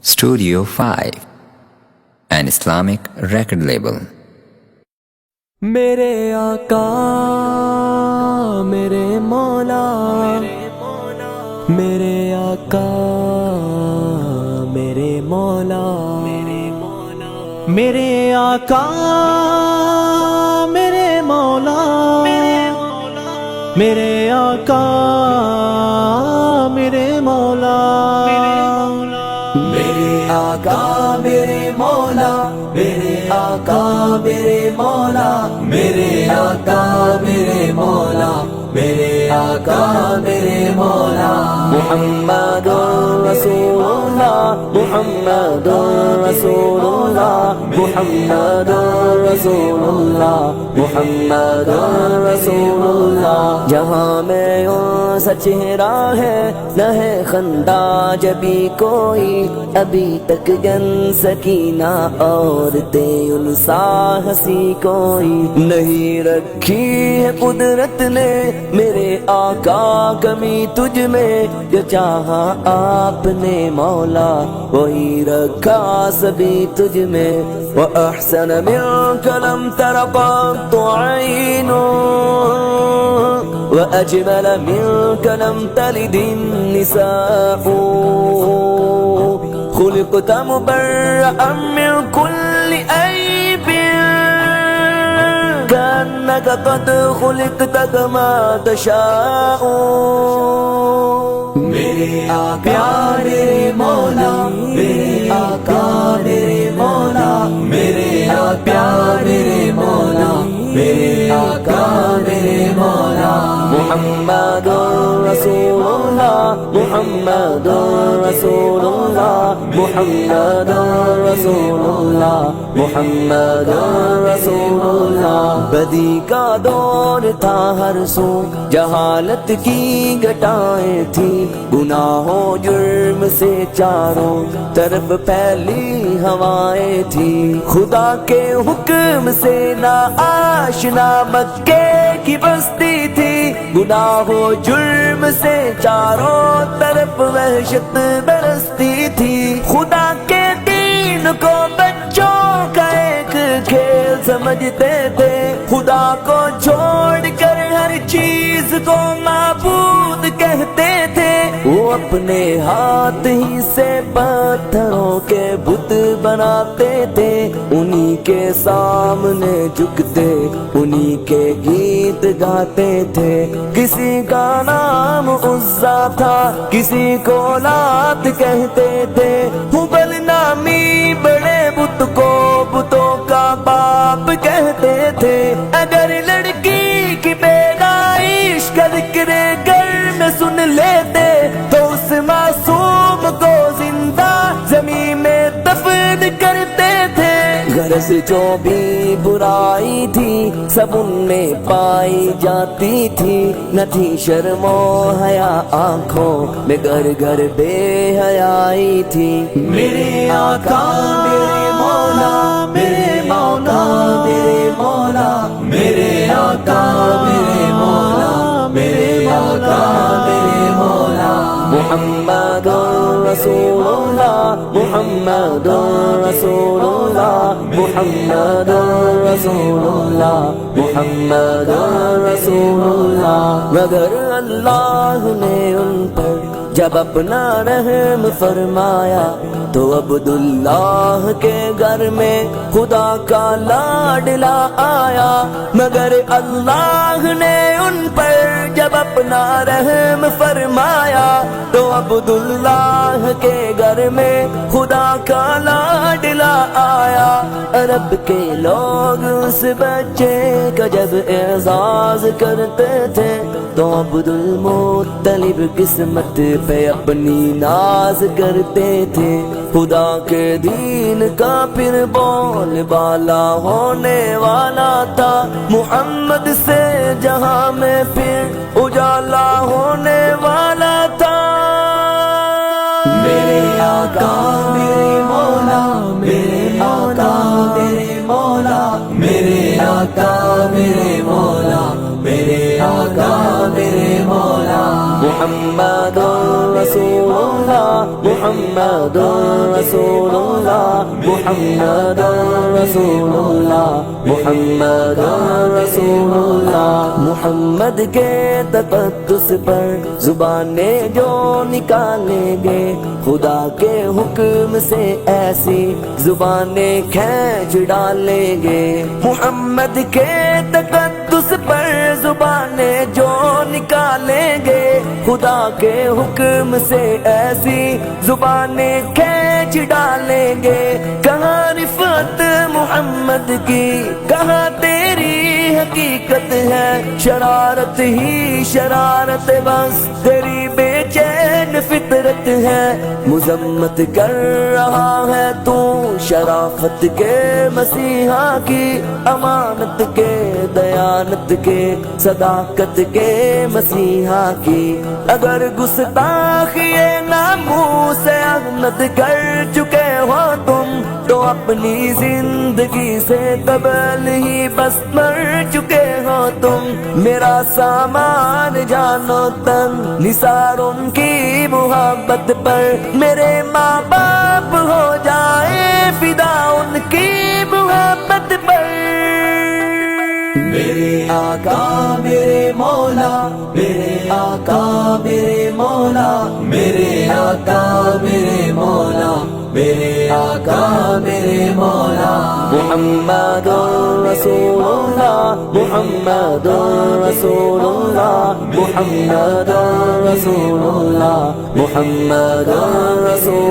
Studio 5, an Islamic record label. میرے آقا میرے مولا، میرے آقا میرے مولا، میرے آقا میرے مولا، میرے آقا میرے مولا، میرے آقا میرے مولا، میرے آقا میرے مولا، میرے آقا میرے مولا، میرے آقا میرے مولا، محمد رسول اللہ، محمد رسول اللہ، محمد رسول اللہ، محمد رسول اللہ۔ جہاں میں ان سا چہرہ ہے نہ ہے خندہ جبھی کوئی، ابھی تک جن سکینہ عورتیں ان سا ہنسی کوئی نہیں رکھی ہے قدرت نے میرے آقا کمی تجھ میں، جو چاہا آپ نے مولا وہی رکھا سبھی تجھ میں۔ وَأَحْسَنَ مِنْكَ لَمْ تَرَ قَطُّ عَيْنٌ وَأَجْمَلَ مِنْكَ لَمْ تَلِدِ النِّسَاءُ، خُلِقْتَ مُبَرَّأً مِنْ كُلِّ عَيْبٍ كأنك قد خلقت كما تشاء۔ میرے آقا میرے مولا، میرے آقا میرے مولا، میرے آقا میرے مولا، میرے آقا میرے مولا، محمد رسول اللہ، محمد رسول اللہ، محمد رسول اللہ، محمد رسول اللہ۔ بدی کا دور تھا ہر سو، جہالت کی گٹائیں تھیں، گناہوں جرم سے چاروں طرف پھیلی ہوائیں تھی، خدا کے حکم سے نا آشنا مکے کی بستی تھی، گناہوں جرم سے چاروں طرف وحشت برستی تھی، خدا کے دین کو بچوں کا ایک کھیل سمجھتے تھے، خدا کو چھوڑ کر ہر چیز کو معبود کہتے تھے، وہ اپنے ہاتھ ہی سے پتھروں کے بت بناتے تھے، انہی کے سامنے جھکتے انہی کے گیت گاتے تھے، کسی کا نام عزا تھا کسی کو لات کہتے تھے، ہبل نامی بڑے بت کو بتوں کا باپ کہتے تھے، اگر لڑکی کی پیدائش کا ذکر گھر میں سن لیتے تو اس معصوم کو زندہ زمین میں دفن کرتے تھے، غرض جو بھی برائی تھی سب ان میں پائی جاتی تھی، نہ تھی شرم و حیا آنکھوں میں گھر گھر بے حیائی تھی۔ میرے آقا میرے مولا، میرے مولا میرے مولا، میرے آقا میرے مولا، میرے آقا میرے مولا، محمد رسول اللہ، محمد رسول اللہ، محمد رسول اللہ، محمد رسول اللہ۔ مگر اللہ نے ان پر جب اپنا رحم فرمایا تو عبداللہ کے گھر میں خدا کا لاڈلا آیا، مگر اللہ نے ان پر جب اپنا رحم فرمایا تو عبداللہ کے گھر میں خدا کا لاڈلا آیا، عرب کے لوگ اس بچے کا جب اعزاز کرتے تھے تو عبدالمطلب قسمت پہ اپنی ناز کرتے تھے، خدا کے دین کا پھر بول بالا ہونے والا تھا، محمد سے جہاں میں پھر اجالا ہونے والا تھا۔ میرے آقا میرے مولا، میرے آقا میرے مولا، میرے آقا میرے مولا، میرے آقا میرے مولا، محمد رسول اللہ محمد رسول اللہ محمد رسول اللہ محمد رسول اللہ محمد کے تقدس پر زبانیں جو نکالیں گے خدا کے حکم سے ایسی زبانیں کھینچ ڈالیں گے محمد کے تقدس پر زبانیں جو نکالیں گے خدا کے حکم سے ایسی زبانیں کھینچ ڈالیں گے کہاں رفعت محمد کی کہاں تیری حقیقت ہے شرارت ہی شرارت بس تیری بے چین فطرت ہے مذمت کر رہا ہے تو شرافت کے مسیحا کی امانت کے دیانت کے صداقت کے مسیحا کی اگر گستاخی ناموس احمد کر چکے ہو تم تو اپنی زندگی سے قبل ہی بس مر چکے ہو تم میرا سامان جانو تن نثار ان کی محبت پر میرے ماں باپ ہو جائے فدا ان کی محبت پر میرے آقا میرے مولا میرے آقا میرے مولا میرے آقا میرے مولا میرے آقا میرے مولا محمد رسول اللہ محمد رسول اللہ محمد رسول اللہ محمد رسول